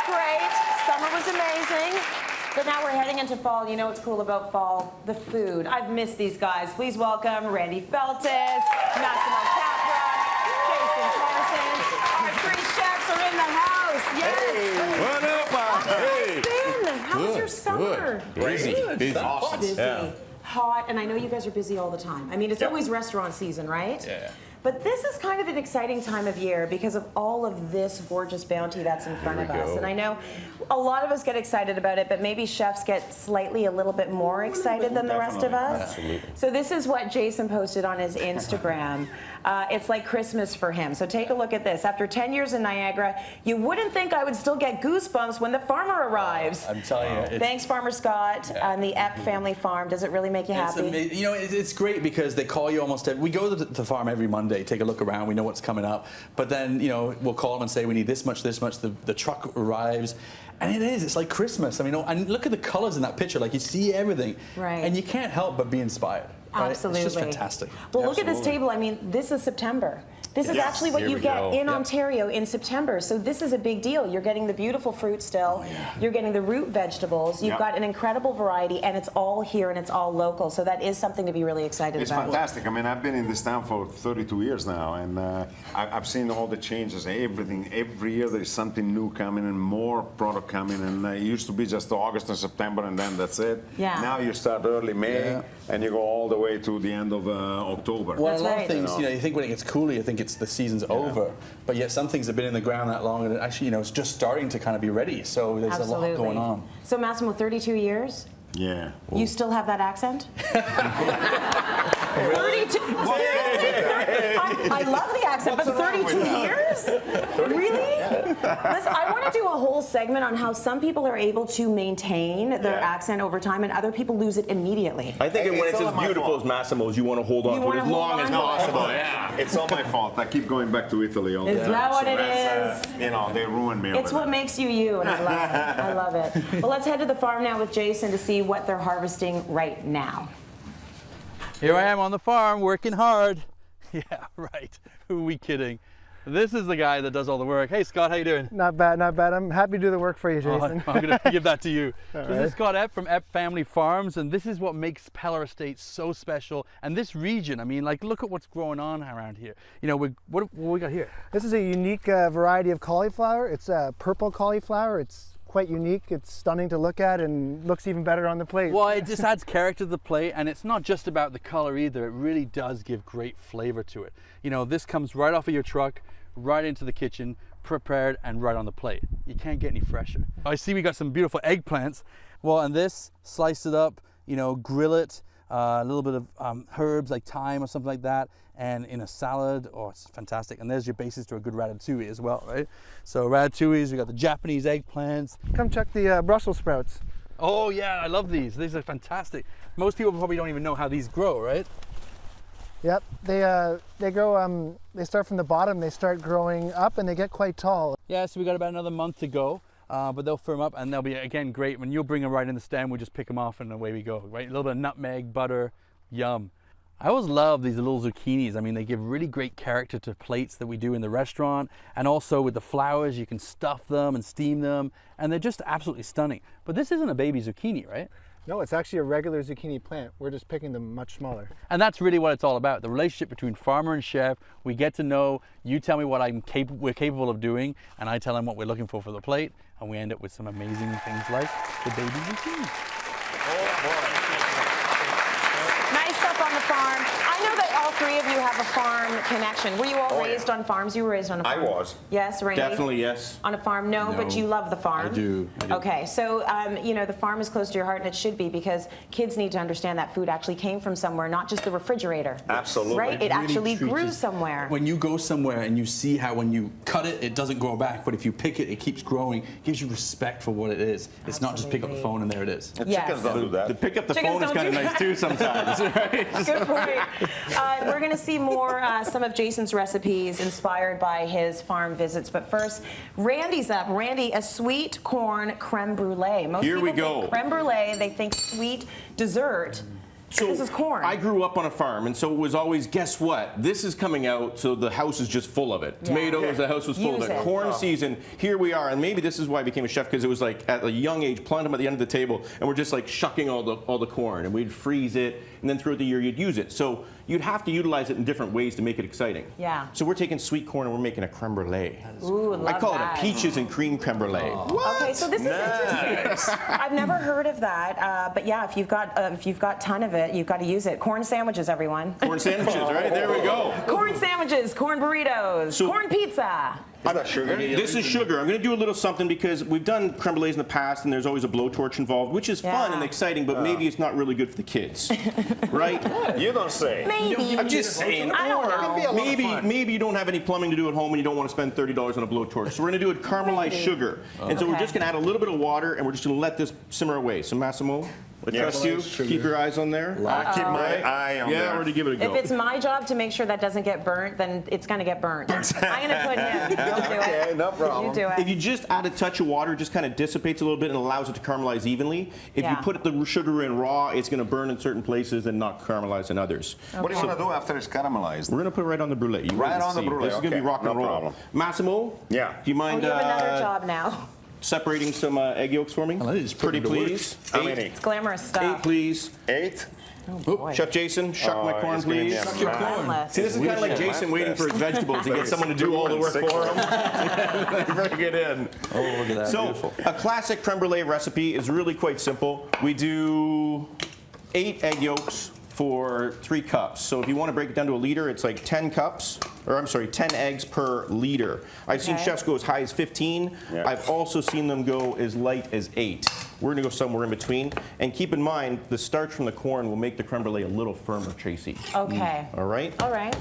great. Summer was amazing. But now we're heading into fall. You know what's cool about fall? The food. I've missed these guys. Please welcome Randy Feltis, Massimo Capra, Jason Parsons. Our three chefs are in the house. Yes. Hey. What up? Hey. How was your summer? Busy. Awesome. Busy. Yeah. Hot, and I know you guys are busy all the time. I mean, it's always restaurant season, right? Yeah. But this is kind of an exciting time of year because of all of this gorgeous bounty that's in front of us. And I know a lot of us get excited about it, but maybe chefs get slightly a little bit more excited than the rest of us. Absolutely. So this is what Jason posted on his Instagram. It's like Christmas for him. So take a look at this. After 10 years in Niagara, you wouldn't think I would still get goosebumps when the farmer arrives. I'm telling you. Thanks, Farmer Scott, on the Epp family farm. Does it really make you happy? You know, it's great because they call you almost we go to the farm every Monday, take a look around, we know what's coming up. But then, you know, we'll call them and say, we need this much, the truck arrives. And it's like Christmas. I mean, and look at the colors in that picture. Like, you see everything. Right. And you can't help but be inspired. Right? Absolutely. It's just fantastic. Well, look at this table. I mean, this is September. This is actually what you get in Ontario in September. So this is a big deal. You're getting the beautiful fruit still. You're getting the root vegetables. You've got an incredible variety, and it's all here and it's all local. So that is something to be really excited about. It's fantastic. I mean, I've been in this town for 32 years now, and I've seen all the changes, everything. Every year there's something new coming and more product coming. And it used to be just August and September, and then that's it. Yeah. Now you start early May, and you go all the way to the end of October. Well, a lot of things, you know, you think when it gets cooler, you think it's the season's over, but yet some things have been in the ground that long, and actually, you know, it's just starting to kind of be ready. So there's a lot going on. So Massimo, 32 years. Yeah. You still have that accent? 32. Seriously? I love the accent, but 32 years? Really? Listen, I want to do a whole segment on how some people are able to maintain their accent over time, and other people lose it immediately. I think when it's as beautiful as Massimo's, you want to hold on to it as long as possible. Yeah. It's all my fault. I keep going back to Italy all the time. Is that what it is? You know, they ruined me. It's what makes you you, and I love it. I love it. Well, let's head to the farm now with Jason to see what they're harvesting right now. Here I am on the farm working hard. Yeah, right. Who are we kidding? This is the guy that does all the work. Hey, Scott, how you doing? Not bad, not bad. I'm happy to do the work for you, Jason. I'm going to give that to you. This right. is Scott Epp from Epp Family Farms, and this is what makes Peller Estates so special. And this region, I mean, like, look at what's growing on around here. You know, what we got here? This is a unique variety of cauliflower. It's a purple cauliflower. It's quite unique. It's stunning to look at and looks even better on the plate. Well, it just adds character to the plate, and it's not just about the color either. It really does give great flavor to it. You know, this comes right off of your truck, right into the kitchen, prepared and right on the plate. You can't get any fresher. I see we got some beautiful eggplants. Well, and this, slice it up, you know, grill it, a little bit of herbs like thyme or something like that, and in a salad. Oh, it's fantastic. And there's your basis to a good ratatouille as well, right? So ratatouilles, we got the Japanese eggplants. Come check the Brussels sprouts. Oh yeah, I love these. These are fantastic. Most people probably don't even know how these grow, right? Yep, they grow. They start from the bottom. They start growing up, and they get quite tall. Yeah, so we got about another month to go, but they'll firm up, and they'll be again great. When you'll bring them right in the stem, we'll just pick them off, and away we go. Right, a little bit of nutmeg, butter, yum. I always love these little zucchinis. I mean, they give really great character to plates that we do in the restaurant, and also with the flowers, you can stuff them and steam them, and they're just absolutely stunning. But this isn't a baby zucchini, right? No, it's actually a regular zucchini plant. We're just picking them much smaller. And that's really what it's all about. The relationship between farmer and chef. We get to know, you tell me what we're capable of doing, and I tell them what we're looking for the plate, and we end up with some amazing things like the baby zucchini. Oh, boy. Nice stuff on the farm. I know that all three of you have a farm connection. Were you all raised on farms? You were raised on a farm? I was. Yes, Randy? Definitely yes. On a farm? No, but you love the farm? I do. Okay, so, you know, the farm is close to your heart, and it should be, because kids need to understand that food actually came from somewhere, not just the refrigerator. Absolutely. Right? It actually grew somewhere. When you go somewhere and you see how when you cut it, it doesn't grow back, but if you pick it, it keeps growing. It gives you respect for what it is. It's not just pick up the phone and there it is. Chickens don't do that. To pick up the Chickens phone is don't kind of do nice that. too sometimes, right? Good point. We're going to see more some of Jason's recipes inspired by his farm visits. But first, Randy's up. Randy, a sweet corn creme brulee. Most Here we people go. think creme brulee, they think sweet dessert. So This is corn. I grew up on a farm, and so it was always, guess what? This is coming out, so the house is just full of it. Yeah. Tomatoes, the house was full Use of it. it. Corn season, here we are, and maybe this is why I became a chef, because it was like at a young age, plant them at the end of the table, and we're just like shucking all the corn, and we'd freeze it, and then throughout the year you'd use it. So you'd have to utilize it in different ways to make it exciting. Yeah. So we're taking sweet corn and we're making a creme brulee. Ooh, love I call that. it a peaches and cream creme brulee. Okay, so this is interesting. I've never heard of that, but yeah, if you've got a ton of it, you've got to use it. Corn sandwiches, everyone. Corn sandwiches, right? There we go. Corn sandwiches, corn burritos, corn pizza. Is that sugar? This is sugar. I'm going to do a little something because we've done creme brulees in the past, and there's always a blowtorch involved, which is fun Yeah. and exciting, but maybe it's not really good for the kids, right? You don't say. Maybe. I'm just saying. I don't know. Maybe you don't have any plumbing to do at home and you don't want to spend $30 on a blowtorch. So we're going to do it caramelized sugar, and so we're Okay. just going to add a little bit of water, and we're just going to let this simmer away. So Massimo, I trust you. Caramelized sugar. Keep your eyes on there. I keep my eye on Yeah, there. we're going to give it a If go. it's my job to make sure that doesn't get burnt, then it's going to get burnt. I'm going to put him. You'll do Okay, it. no problem. You do If it. you just add a touch of water, it just kind of dissipates a little bit and allows it to caramelize evenly. If you Yeah. put the sugar in raw, it's going to burn in certain places and not caramelize in others. What do you want to do after it's caramelized? We're going to put it right on the brulee. You Right wait and on the see. brulee, This is going to be okay, rock and no roll. problem. Massimo? Yeah. Do you Oh, mind you have another job now. separating some egg yolks for me? Well, that is Pretty putting to work. please. How Eight. many? It's glamorous 8, stuff. please. 8? Boy. Chef Jason, shuck my corn, it's gonna be please. a Shuck your mess. corn. Endless. See, this is kind of like Jason waiting for his vegetables to get someone to do all the work for him. Bring it in. Oh, look at that. So, Beautiful. a classic creme brulee recipe is really quite simple. We do 8 egg yolks for 3 cups. So if you want to break it down to a liter, it's like 10 cups, or I'm sorry, 10 eggs per liter. I've seen Okay. chefs go as high as 15. Yeah. I've also seen them go as light as 8. We're going to go somewhere in between. And keep in mind, the starch from the corn will make the creme brulee a little firmer, Tracy. Okay. All right? All right.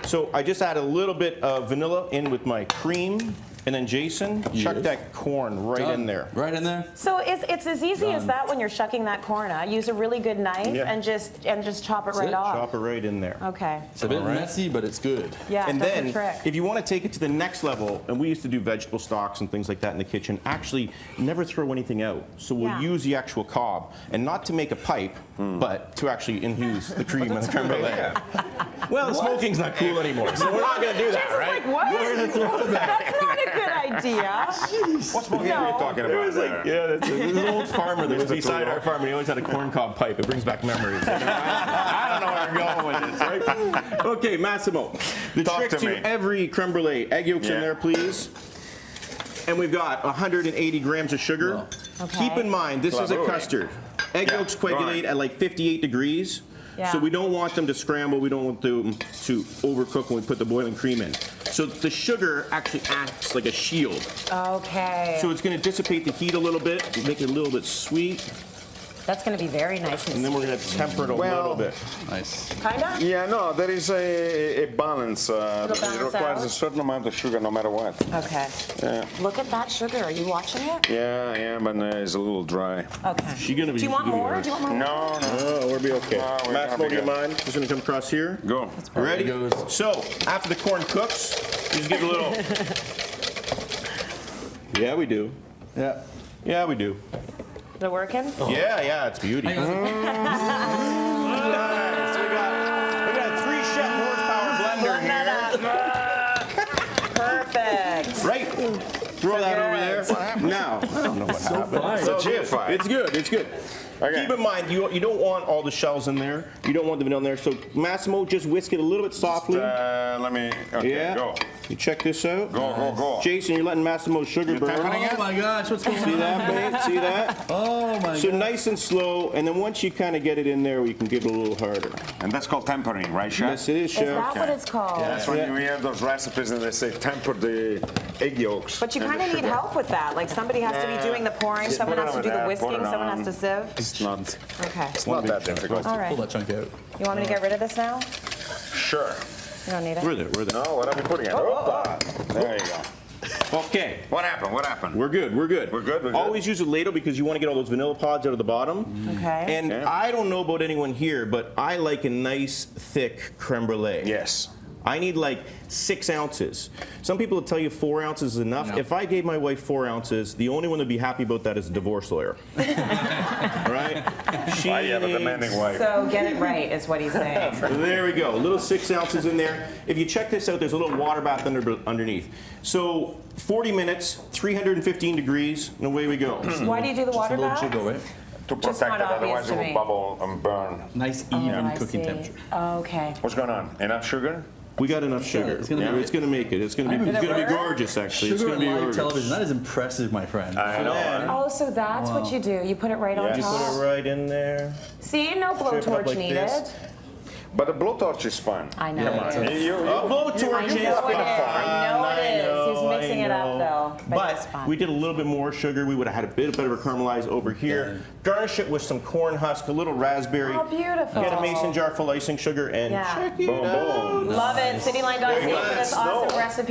So I just add a little bit of vanilla in with my cream. And then Jason, chuck Yes. that corn right in there. Right in there. So it's as easy as that when you're shucking that corn. Use a really good knife Yeah. and just chop it right it. off. Chop it right in there. Okay. It's a bit messy, but it's good. Yeah, And that's then, a trick. if you want to take it to the next level, and we used to do vegetable stocks and things like that in the kitchen, actually never throw anything out. So we'll Yeah. use the actual cob, and not to make a pipe, but to actually infuse the cream and the creme brulee. Well, the smoking's not cool anymore, so we're not going to do that, Jason's right? like, what? That's not a good idea. What smoking No. are you talking It about was like, there? yeah, that's there's an old farmer that was Mr. beside Toro. our farm, and he always had a corncob pipe. It brings back memories. I don't know where I'm going with this, right? Okay, Massimo. The Talk trick to to me. every creme brulee, egg yolks in Yeah. there, please. And we've got 180 grams of sugar. Okay. Keep in mind, this is a Glamoury. custard. Egg Yeah, yolks go on. coagulate at like 58 degrees. Yeah. So we don't want them to scramble. We don't want them to overcook when we put the boiling cream in. So the sugar actually acts like a shield. Okay. So it's going to dissipate the heat a little bit, make it a little bit sweet, That's going to be very nice and and then we're going to temper it a Well- little bit. Nice. kind of. Yeah, no, there is a balance. It'll It balance requires out. a certain amount of sugar no matter what. Okay. Yeah, Look at that sugar. Are you watching it? yeah, but it's a little dry. Okay. She gonna be- Do you want she gonna be more? right. Do you want more? No, no. Oh, we'll be okay. No, we're Massimo, gonna do you be mind? Just going to come across here. Go. Ready? There it goes. So, after the corn cooks, you just give it a little. Yeah, we do. Yeah. Yeah, we do. Is it working? Yeah, it's beauty. Hang on. Nice. We got a 3-chef horsepower blender here. Perfect. Right. Throw that over there. good. Now, I don't know what happened. fine. It's all It's good. fine. It's good. It's good. Okay. Keep in mind, you don't want all the shells in there. You don't want them in there. So Massimo, just whisk it a little bit softly. Let me. Okay, Yeah. go. You check this out. Go. Jason, you're letting Massimo's sugar burn. tempering Oh my gosh, what's going See on? that, babe? See that? Oh my So god. nice and slow, and then once you kind of get it in there, we can give it a little harder. And that's called tempering, right, Chef? Yes, it is, Is chef. that what it's called? That's when you hear those recipes and they say temper the egg yolks. But you and kind the of need sugar. help with that. Like somebody has to be doing the pouring, Just someone put it has to on do the there, whisking, put it someone has on. to sieve. It's not. Okay. It's not that difficult. All right. Pull that chunk out. You want me to get rid of this now? Sure. You don't need it. We're there. No, what are we putting it? There you go. Okay. What happened? We're good. We're good? Always use a ladle because you want to get all those vanilla pods out of the bottom. Okay. And Okay. I don't know about anyone here, but I like a nice, thick creme brulee. Yes. I need like 6 ounces. Some people will tell you 4 ounces is enough. No. If I gave my wife 4 ounces, the only one that'd be happy about that is a divorce lawyer. Right? She I have a demanding wife. So get it right is what he's saying. There we go. A little 6 ounces in there. If you check this out, there's a little water bath underneath. So 40 minutes, 315 degrees, and away we go. Why do you do the water A little bath? jiggle, right? To Just protect not it, otherwise obvious it to will me. bubble and burn. Nice, Oh, even I cooking see. temperature. Oh, okay. What's going on? Enough sugar? We got enough sugar. it's gonna make It's going to make it. It's going to be, Gonna it's gonna be work? gorgeous, actually. It's Sugar going to on be live gorgeous. television, that is impressive, my friend. I know. Yeah. Oh, so that's what you do. You put it right on Yes. You put top. it right in there. See, no Shape it up blowtorch like needed. this. But the blowtorch is fun. I know it is. You- A blowtorch I is know it is. I know it is. He's know, mixing I it up, know. though. But it's fun. we did a little bit more sugar. We would have had a bit better caramelize over here. Garnish it with some corn husk, a little raspberry. Oh, beautiful. Get a mason jar full icing sugar and Yeah. check it Boom, out. boom. Love it. Cityline.ca for this Let's awesome know. recipe.